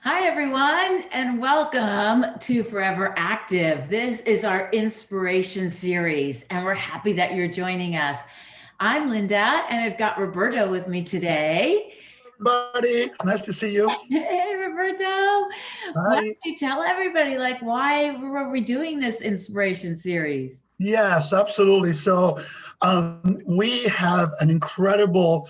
Hi, everyone, and welcome to Forever Active. This is our inspiration series, and we're happy that you're joining us. I'm Linda, and I've got Roberto with me today. Everybody, nice to see you. Hey, Roberto, why don't Hi. you tell everybody, why were we doing this inspiration series? Yes, absolutely. So we have an incredible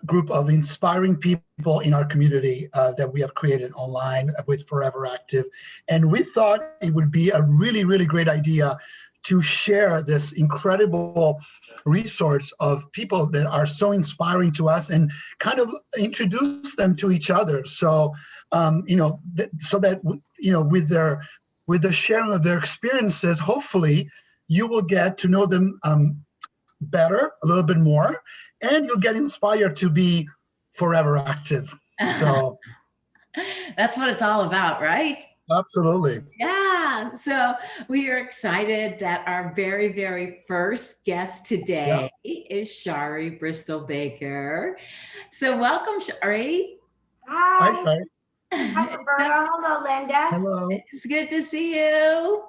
group of inspiring people in our community that we have created online with Forever Active. And we thought it would be a really, really great idea to share this incredible resource of people that are so inspiring to us and kind of introduce them to each other. So, so that, with the sharing of their experiences, hopefully you will get to know them better, a little bit more, and you'll get inspired to be forever active. So, That's what it's all about, right? absolutely. Yeah, so we are excited that our very first guest Yeah. today is Shari Bristo-Baker. So welcome, Shari. Hi, Hi. Shari. Hi, Roberta. Hello, Linda. Hello. It's good to see you.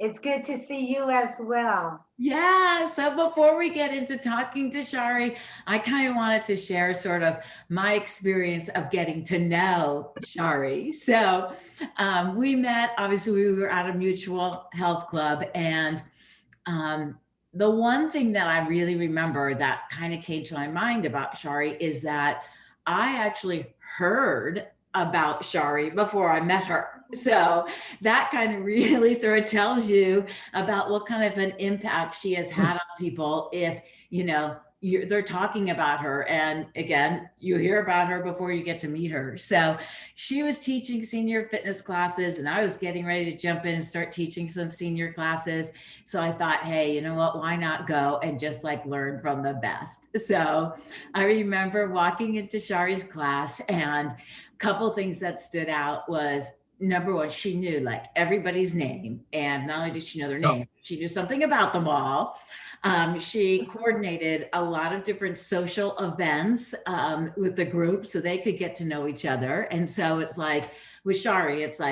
It's good to see you as well. Yeah, so before we get into talking to Shari, I kind of wanted to share sort of my experience of getting to know Shari. So we met, obviously, we were at a mutual health club, and um, the one thing that I really remember that kind of came to my mind about Shari is that I actually heard about Shari before I met her. So that kind of really sort of tells you about what kind of an impact she has had on people if, they're talking about her. And again, you hear about her before you get to meet her. So she was teaching senior fitness classes, and I was getting ready to jump in and start teaching some senior classes. So I thought, hey, you know what? Why not go and just learn from the best? So I remember walking into Shari's class, and a couple things that stood out was number one, she knew everybody's name. And not only did she know their Yeah. name, she knew something about them all. She coordinated a lot of different social events with the group so they could get to know each other. And so it's like with Shari, it's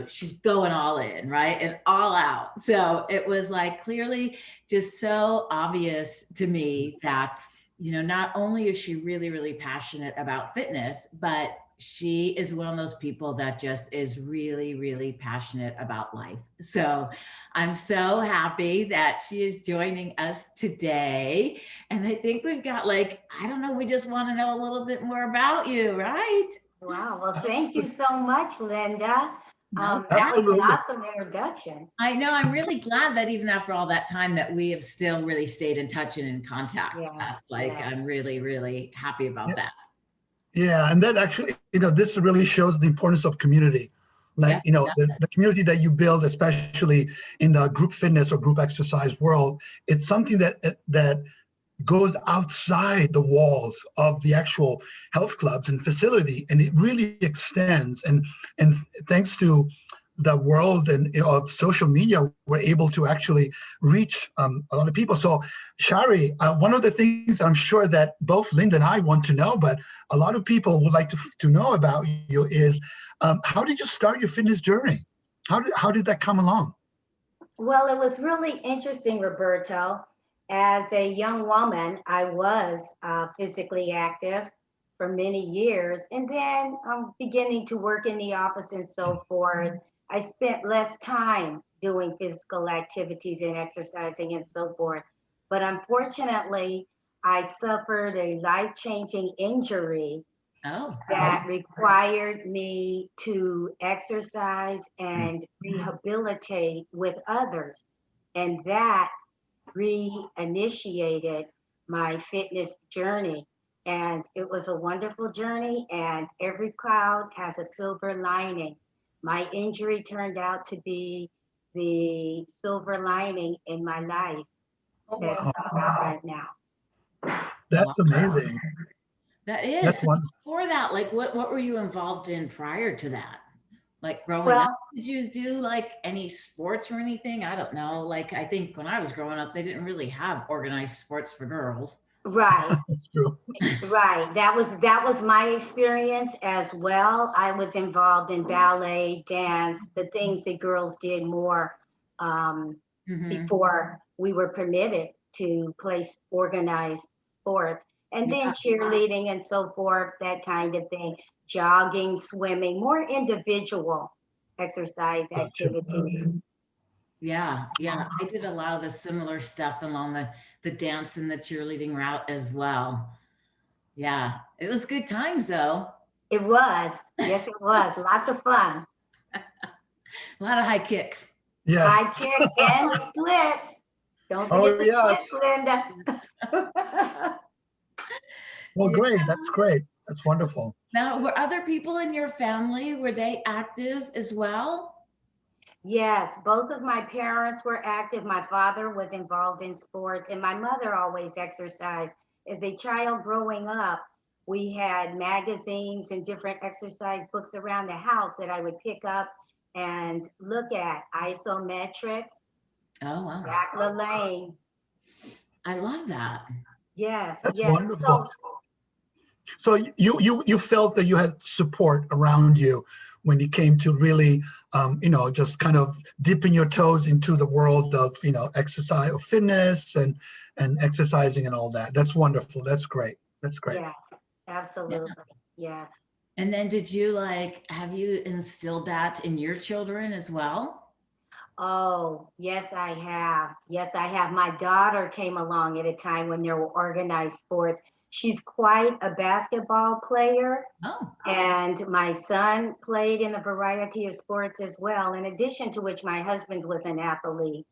she's going all in, right? And all out. So it was clearly just so obvious to me that, not only is she really passionate about fitness, but she is one of those people that just is really passionate about life. So I'm so happy that she is joining us today. And I think we've got I don't know, we just want to know a little bit more about you, right? Wow. Well, thank you so much, Linda. No That was an problem. Absolutely. awesome introduction. I know. I'm really glad that even after all that time that we have still really stayed in touch and in contact. Yes, That's yes. I'm really happy about Yeah. that. Yeah. And that actually, this really shows the importance of community. Yeah. The community that you build, especially in the group fitness or group exercise world, it's something that goes outside the walls of the actual health clubs and facility, and it really extends. And thanks to the world and of social media, we're able to actually reach a lot of people. So, Shari, one of the things I'm sure that both Linda and I want to know, but a lot of people would like to know about you is how did you start your fitness journey? How did that come along? Well, it was really interesting, Roberto. As a young woman, I was physically active for many years. And then beginning to work in the office and so forth, I spent less time doing physical activities and exercising and so forth. But unfortunately, I suffered a life changing injury Oh, that required me to exercise and rehabilitate with others. And that reinitiated my fitness journey. And it was a wonderful journey, and every cloud has a silver lining. My injury turned out to be the silver lining in my life Oh, that's wow. right now. wow. That's amazing. That is. That's So one. before that, what were you involved in prior to that? Like growing up, Well, did you do any sports or anything? I don't know. I think when I was growing up, they didn't really have organized sports for girls. Right. That's true. Right. That was my experience as well. I was involved in ballet, dance, the things that girls did more um, Hmm. before we were permitted to play organized sports, and then Yeah. cheerleading and so forth, that kind of thing. Jogging, swimming, more individual exercise Gotcha. activities. Yeah, yeah. I did a lot of the similar stuff along the dance and the cheerleading route as well. Yeah, it was good times though. It was, yes, it was, lots of fun. A lot of high kicks. Yes. High kick and splits. Don't Oh, forget the yes. splits, Linda. Well, Yeah. great. That's great. That's wonderful. Now, were other people in your family, were they active as well? Yes, both of my parents were active. My father was involved in sports, and my mother always exercised. As a child growing up, we had magazines and different exercise books around the house that I would pick up and look at. Isometrics, Oh, wow. Jack LaLanne. I love that. Yes, That's yes. wonderful. So So you felt that you had support around you when you came to really, just kind of dipping your toes into the world of, exercise or fitness and exercising and all that. That's wonderful. That's great. That's great. yes, Yeah. absolutely. Yes. And then did you have you instilled that in your children as well? Oh, yes, I have. Yes, I have. My daughter came along at a time when there were organized sports. She's quite a basketball player, Oh, and my son played in a variety of sports as well, in addition to which my husband was an athlete,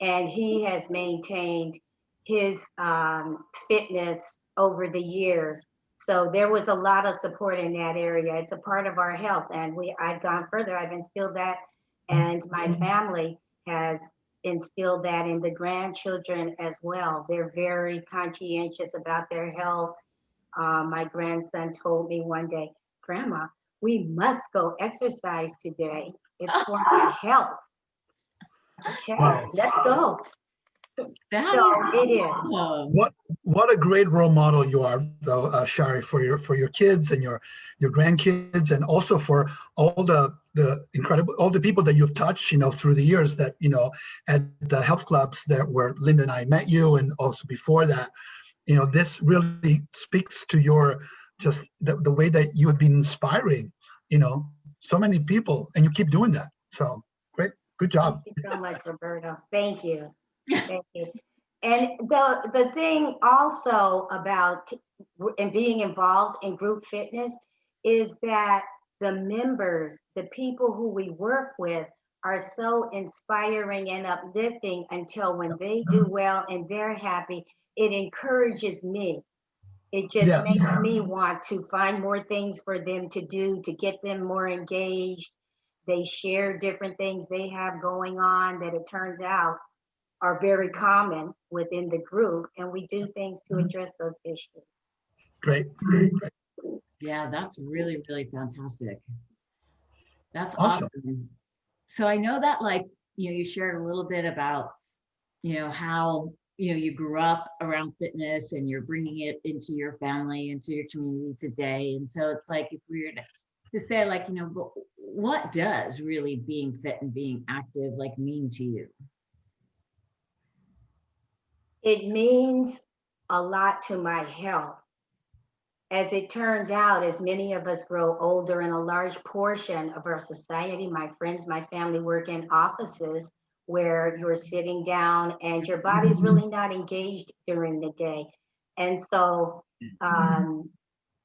and he has maintained his fitness over the years. So there was a lot of support in that area. It's a part of our health, and I've gone further. I've instilled that, and my family has instilled that in the grandchildren as well. They're very conscientious about their health. My grandson told me one day, "Grandma, we must go exercise today. It's for my health." Okay, Wow. let's go. that So is it is. awesome. What a great role model you are, though, Shari, for your kids and your grandkids, and also for all the incredible all the people that you've touched, through the years that at the health clubs that where Linda and I met you, and also before that. This really speaks to your just the way that you have been inspiring, so many people, and you keep doing that. So great, good Thank job. you so much, Roberto. Thank you. Thank you. And the thing also about and being involved in group fitness is that the members, the people who we work with, are so inspiring and uplifting until when they do well and they're happy, it encourages me. It just Yes, makes me want to find more things for them to do to get them more engaged. They share different things they have going on that it turns out are very common within the group, and we do things to address those issues. great, great, Yeah, that's really, really fantastic. That's awesome. awesome. So I know that you shared a little bit about, how, you grew up around fitness and you're bringing it into your family, into your community today. And so it's like, if we were to say but what does really being fit and being active mean to you? It means a lot to my health. As it turns out, as many of us grow older, and a large portion of our society, my friends, my family, work in offices where you're sitting down and your body's really not engaged during the day. And so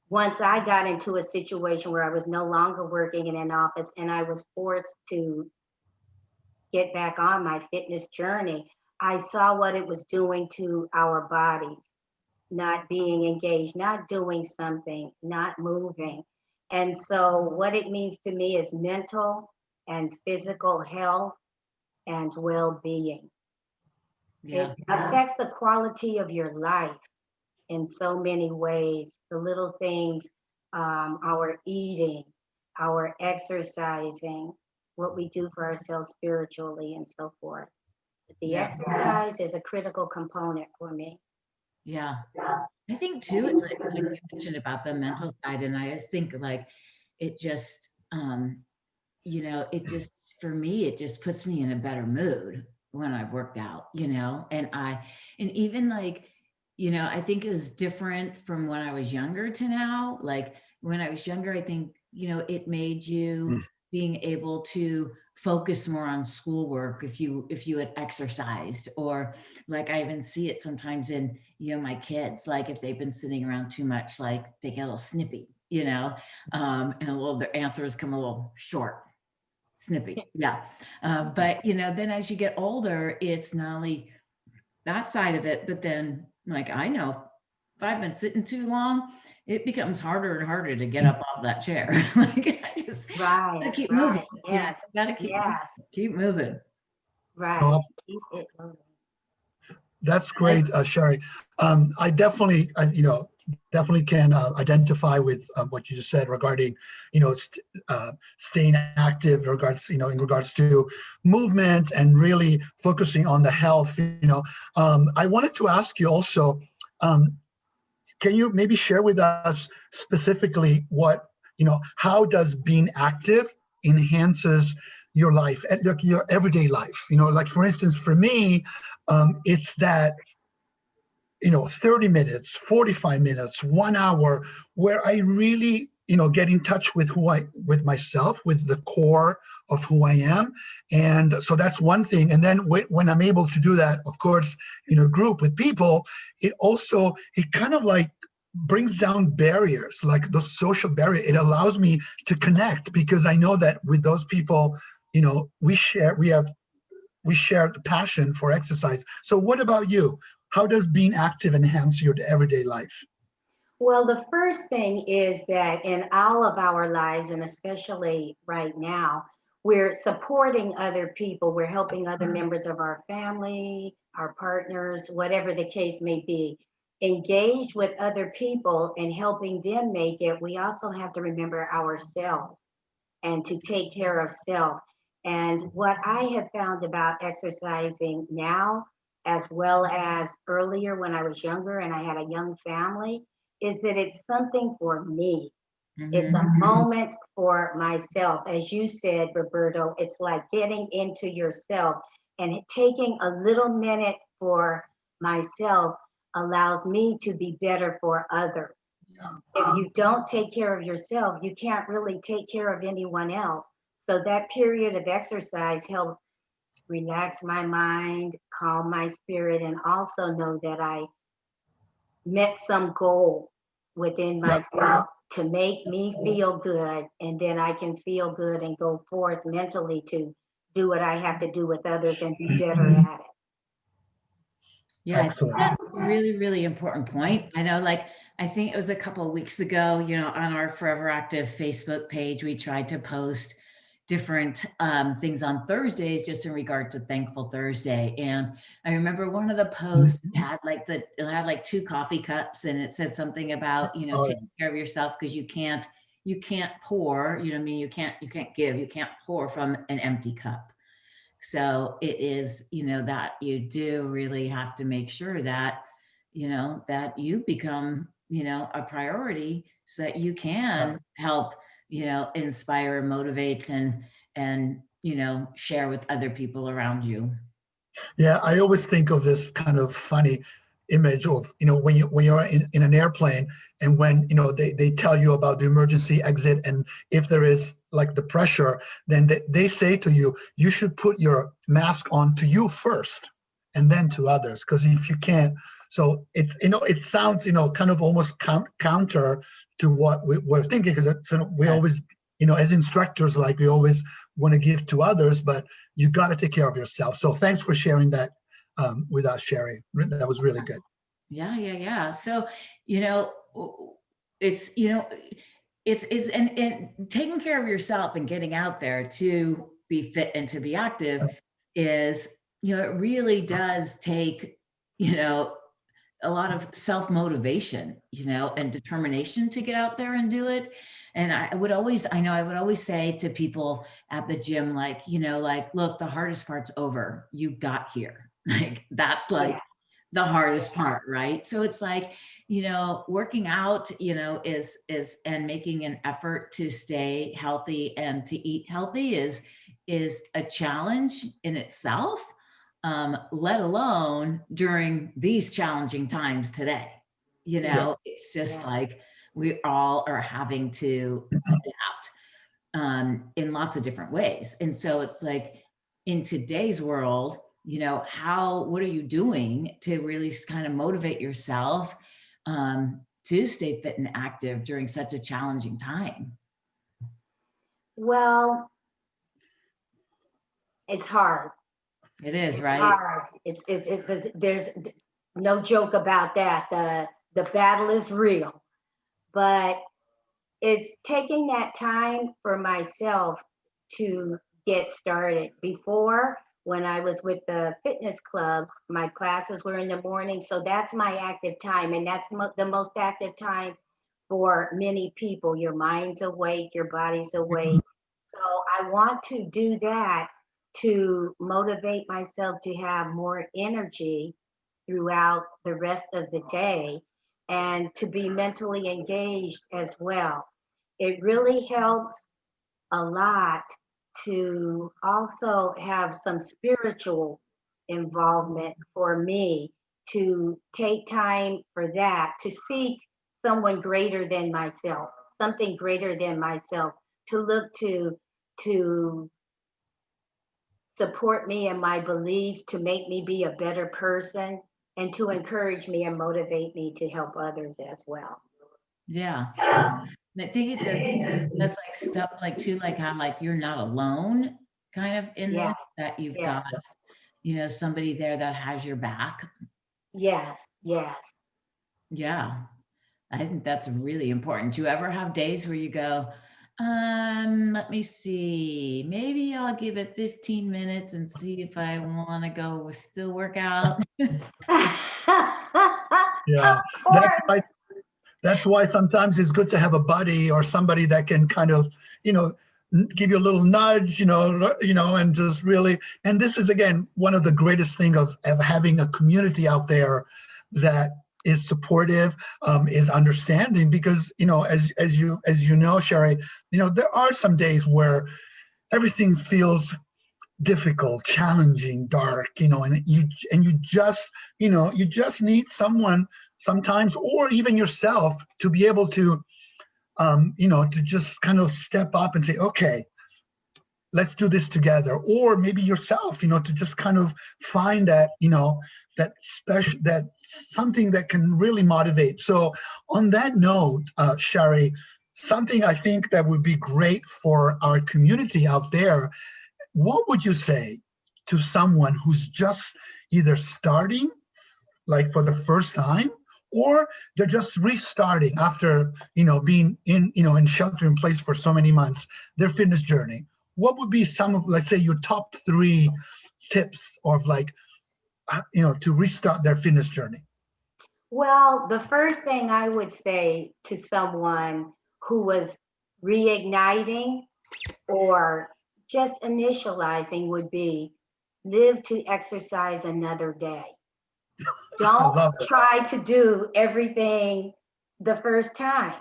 once I got into a situation where I was no longer working in an office and I was forced to get back on my fitness journey, I saw what it was doing to our bodies, not being engaged, not doing something, not moving. And so, what it means to me is mental and physical health and well being. It Yeah. affects the quality of your life in so many ways. The little things, our eating, our exercising, what we do for ourselves spiritually, and so forth. The Yeah. exercise is a critical component for me. Yeah. I think too, like you mentioned about the mental side, and I always think like it just, it just, for me, it just puts me in a better mood when I've worked out, and even like, I think it was different from when I was younger to now. Like when I was younger, I think, it made you being able to focus more on schoolwork if you had exercised, or like I even see it sometimes in, my kids, like if they've been sitting around too much, like they get a little snippy, and their answers come a little short. Snippy, yeah. But then as you get older, it's not only that side of it, but then like I know if I've been sitting too long, it becomes harder and harder to get up off that chair. Like I just Right, gotta keep moving. right. Yes, Gotta keep moving. yes, Keep moving. right. Oh, Keep it moving. that's Like, great, Shari. I definitely, definitely can identify with what you just said regarding, staying active, regards, in regards to movement and really focusing on the health. I wanted to ask you also, um, can you maybe share with us specifically how does being active enhances your life, like your everyday life? Like for instance, for me, it's that 30 minutes, 45 minutes, 1 hour, where I really, get in touch with with myself, with the core of who I am. And so that's one thing. And then when I'm able to do that, of course, in a group with people, it kind of like brings down barriers, like the social barrier. It allows me to connect because I know that with those people, we share the passion for exercise. So what about you? How does being active enhance your everyday life? Well, the first thing is that in all of our lives, and especially right now, we're supporting other people. We're helping other members of our family, our partners, whatever the case may be, engage with other people and helping them make it. We also have to remember ourselves and to take care of self. And what I have found about exercising now, as well as earlier when I was younger and I had a young family, is that it's something for me. It's a moment for myself. As you said, Roberto, it's like getting into yourself and taking a little minute for myself allows me to be better for others. If you don't take care of yourself, you can't really take care of anyone else. So that period of exercise helps relax my mind, calm my spirit, and also know that I met some goal within Yeah, myself to make me feel good. And then I can feel good and go forth mentally to do what I have to do with others and be better at it. yeah, I think excellent. that's a really, really important point. I know, like, I think it was a couple of weeks ago, on our Forever Active Facebook page, we tried to post different things on Thursdays just in regard to Thankful Thursday. And I remember one of the posts it had like two coffee cups, and it said something about, Oh, yeah. taking care of yourself because you can't pour, what I mean, you can't give, you can't pour from an empty cup. So it is, that you do really have to make sure that, that you become, a priority so that you Yeah. can help, inspire, motivate, and, share with other people around you. Yeah, I always think of this kind of funny image of, when you're in an airplane and when, they tell you about the emergency exit, and if there is like the pressure, then they say to you, you should put your mask on to you first and then to others. Because if you can't, so it sounds, kind of almost counter to what we're thinking, because we Yeah. always, as instructors, like we always want to give to others, but you got to take care of yourself. So thanks for sharing that with us, Shari. That was really good. Yeah, yeah, yeah. So, you know, it's, it's and taking care of yourself and getting out there to be fit and to be active is, it really does take, you know, a lot of self-motivation, and determination to get out there and do it. And I would always say to people at the gym, like, like, look, the hardest part's over. You got here. Like, that's like Yeah, the hardest part, right? So it's like, working out, is and making an effort to stay healthy and to eat healthy is a challenge in itself, let alone during these challenging times today. Yeah. It's just Yeah. like we all are having to adapt, in lots of different ways. And so it's like in today's world, what are you doing to really kind of motivate yourself, to stay fit and active during such a challenging time? Well, it's hard. It is, It's right? hard. There's no joke about that. The battle is real, but it's taking that time for myself to get started. Before, when I was with the fitness clubs, my classes were in the morning, so that's my active time, and that's the most active time for many people. Your mind's awake, your body's awake. So I want to do that to motivate myself to have more energy throughout the rest of the day and to be mentally engaged as well. It really helps a lot to also have some spiritual involvement for me, to take time for that, to seek someone greater than myself, something greater than myself, to look to support me in my beliefs, to make me be a better person, and to encourage me and motivate me to help others as well. Yeah. And I think it does. That's like stuff like too, like how like you're not alone kind of in this, Yes, that you've yes, got, somebody there that has your back. yes, yes. Yeah. I think that's really important. Do you ever have days where you go, let me see, maybe I'll give it 15 minutes and see if I want to go still work out? Yeah. Of That's course. why That's why sometimes it's good to have a buddy or somebody that can kind of, give you a little nudge, and just really. And this is again one of the greatest thing of having a community out there that is supportive, is understanding. Because as you know, Shari, there are some days where everything feels difficult, challenging, dark, and you just need someone sometimes, or even yourself, to be able to just kind of step up and say, okay, let's do this together. Or maybe yourself, to just kind of find that special, that something that can really motivate. So on that note, Shari, something I think that would be great for our community out there, what would you say to someone who's just either starting, like for the first time, or they're just restarting after being in shelter in place for so many months, their fitness journey? What would be some of, let's say, your top 3 tips of, like, to restart their fitness journey? Well, the first thing I would say to someone who was reigniting or just initializing would be live to exercise another day. I Don't love it. try to do everything the first time.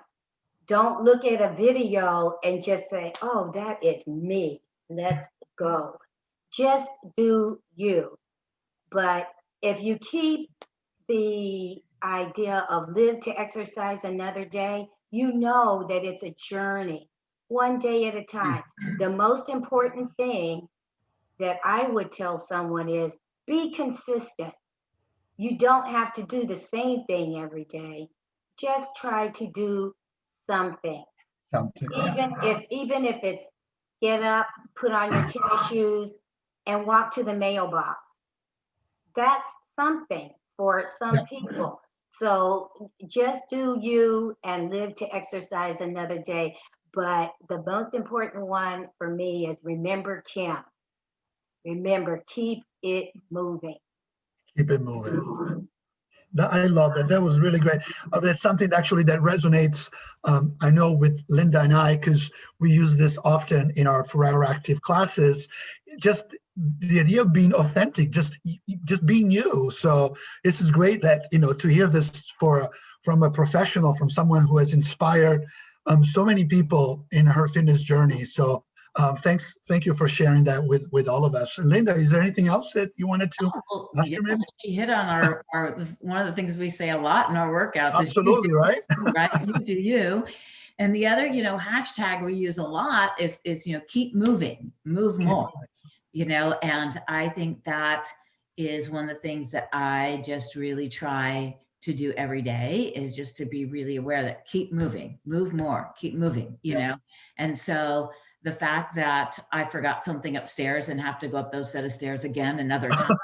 Don't look at a video and just say, oh, that is me. Let's go. Just do you. But if you keep the idea of live to exercise another day, you know that it's a journey, one day at a time. The most important thing that I would tell someone is be consistent. You don't have to do the same thing every day. Just try to do something. Something, yeah. Even if it's get up, put on your tennis shoes, and walk to the mailbox. That's something for some Yeah. people. So just do you and live to exercise another day. But the most important one for me is remember Kim. Remember, keep it moving. Keep it moving. I love that. That was really great. That's something actually that resonates. I know with Linda and I, because we use this often in our Forever Active classes. Just the idea of being authentic, just being you. So this is great that, to hear this from a professional, from someone who has inspired so many people in her fitness journey. So thank you for sharing that with all of us. And Linda, is there anything else that you wanted to Well, ask yeah, her? Maybe? she hit on our one of the things we say a lot in our workouts is you do Absolutely, right? you, right? You do you. And the other, hashtag we use a lot is, keep moving, move Keep more, moving. and I think that is one of the things that I just really try to do every day is just to be really aware that keep moving, move more, keep moving, Yeah. And so the fact that I forgot something upstairs and have to go up those set of stairs again another time,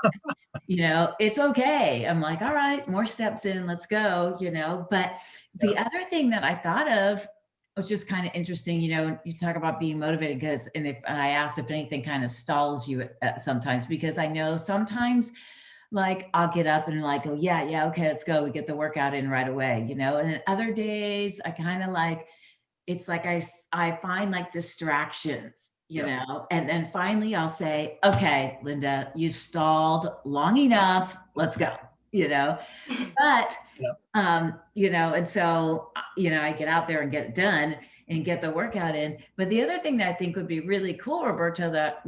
it's okay. I'm like, all right, more steps in, let's go, But the Yeah. other thing that I thought of was just kind of interesting, you talk about being motivated and I asked if anything kind of stalls you sometimes, because I know sometimes like I'll get up and like, oh yeah, okay, let's go. We get the workout in right away, and then other days I kind of like, it's like I find like distractions, Yeah. and then finally I'll say, okay, Linda, you've stalled long enough. Let's go, but, Yeah. and so, I get out there and get it done and get the workout in. But the other thing that I think would be really cool, Roberto, that,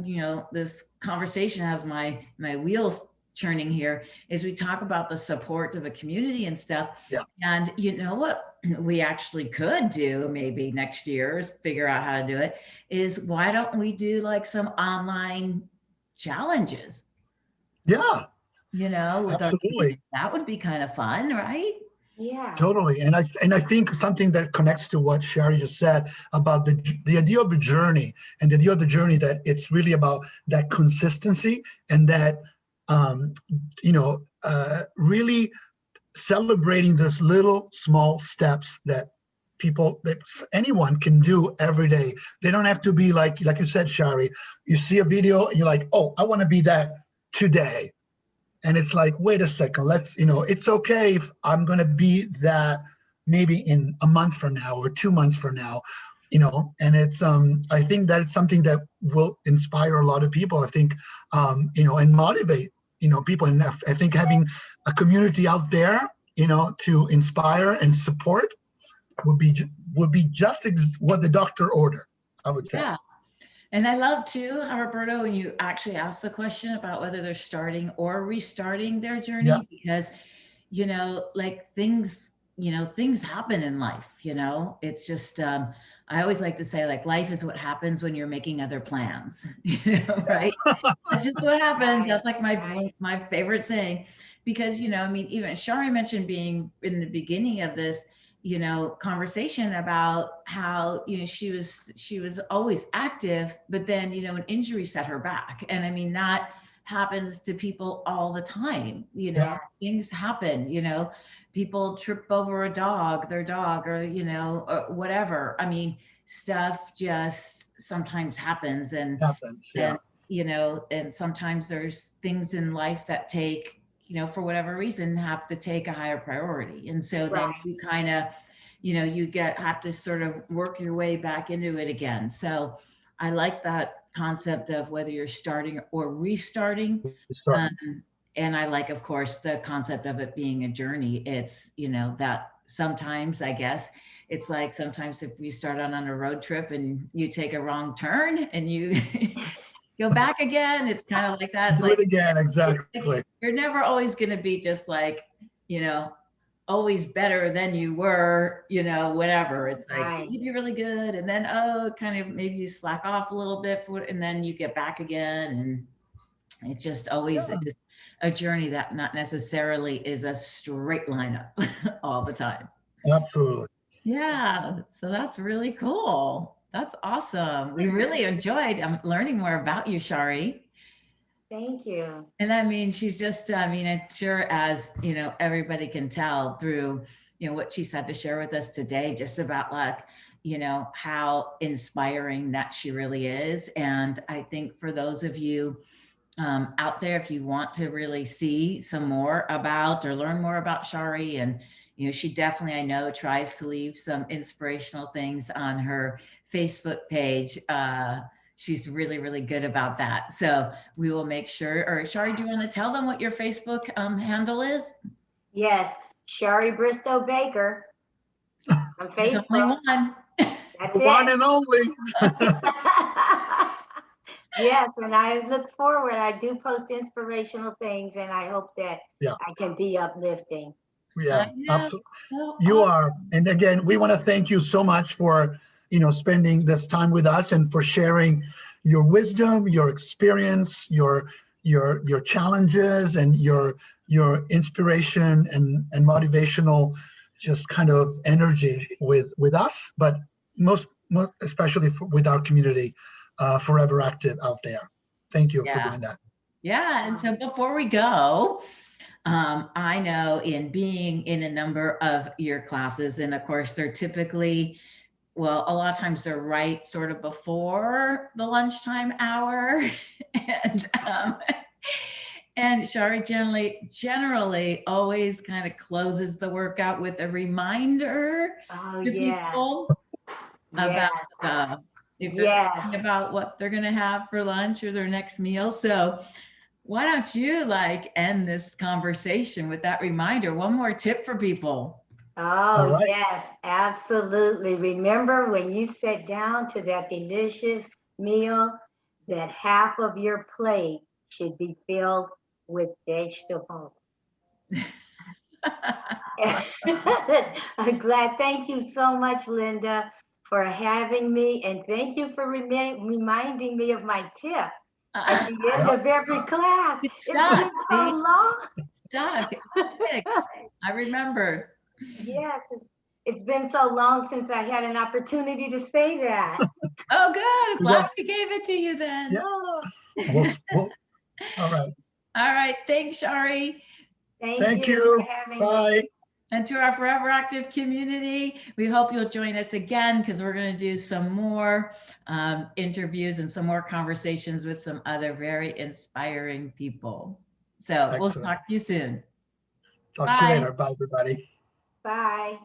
this conversation has my wheels churning here is we talk about the support of a community and stuff. Yeah. And you know what we actually could do maybe next year is figure out how to do it is why don't we do like some online challenges, Yeah. with our Absolutely. community? That would be kind of fun, right? Yeah. Totally. And I think something that connects to what Shari just said about the idea of the journey, and the idea of the journey, that it's really about that consistency, and that um, really celebrating this little small steps that anyone can do every day. They don't have to be like you said, Shari. You see a video and you're like, oh, I want to be that today. And it's like, wait a second, it's okay if I'm going to be that maybe in a month from now or 2 months from now, and I think that it's something that will inspire a lot of people, I think, and motivate, people. And I think having a community out there, to inspire and support would be just what the doctor ordered, I would say. Yeah. And I love too, Roberto, when you actually ask the question about whether they're starting or restarting their Yeah. journey, because, like things happen in life, it's just, I always like to say like life is what happens when you're making other plans, right? That's just what happens. Right. That's like my Right. my favorite saying, because I mean, even Shari mentioned being in the beginning of this, conversation about how she was always active, but then an injury set her back, and I mean that happens to people all the time. Yeah. Things happen. People trip over their dog, or whatever. I mean, stuff just sometimes happens, Happens. Yeah. and and sometimes there's things in life that take for whatever reason have to take a higher priority, and so then Right. you kind of you have to sort of work your way back into it again. So I like that concept of whether you're starting or restarting. Start. And I like, of course, the concept of it being a journey. It's that sometimes, I guess, it's like sometimes if you start on a road trip and you take a wrong turn and you go back again, it's kind of like that. It's Do it like again. Exactly. you're never always going to be just like, always better than you were, whatever. It's like Right. you'd be really good. And then, oh, kind of maybe you slack off a little bit and then you get back again. And it just always Yeah. is a journey that not necessarily is a straight line up all the time. Absolutely. Yeah. So that's really cool. That's awesome. We really enjoyed learning more about you, Shari. Thank you. And I mean, she's just, I mean, I'm sure as, everybody can tell through, what she's had to share with us today, just about like, how inspiring that she really is. And I think for those of you out there, if you want to really see some more about or learn more about Shari, and, she definitely, I know, tries to leave some inspirational things on her Facebook page. she's really, really good about that. So we will make sure, or Shari, do you want to tell them what your Facebook handle is? Yes, Shari Bristo-Baker on There's only Facebook. one. That's One it. and only. Yes, and I look forward. I do post inspirational things, and I hope that Yeah. I can be uplifting. Yeah, I know. absolutely. So You awesome. are. And again, we want to thank you so much for, spending this time with us and for sharing your wisdom, your experience, your challenges, and your inspiration and motivational just kind of energy with us, but most especially with our community, Forever Active out there. Thank you for Yeah. doing that. Yeah. And so before we go, I know in being in a number of your classes, and of course, they're typically, well, a lot of times they're right sort of before the lunchtime hour. and and Shari generally always kind of closes the workout with a reminder Oh, to yes. people about Yes. if they're thinking Yes. about what they're going to have for lunch or their next meal. So why don't you end this conversation with that reminder? One more tip for people. All Oh, right. yes, absolutely. Remember when you sit down to that delicious meal, that half of your plate should be filled with vegetables. I'm glad. Thank you so much, Linda, for having me. And thank you for reminding me of my tip at the end Yep. of every class. It's It's stuck. been so See, long. stuck. It sticks. I remember. Yes, it's been so long since I had an opportunity to say that. Oh, good. Glad Well, we gave it to you then. yeah. All right. All right. Thanks, Shari. Thank Thank you for you. having me. Bye. And to our Forever Active community, we hope you'll join us again because we're going to do some more interviews and some more conversations with some other very inspiring people. So we'll Excellent. talk to you soon. Talk to you Bye. later. Bye, everybody. Bye.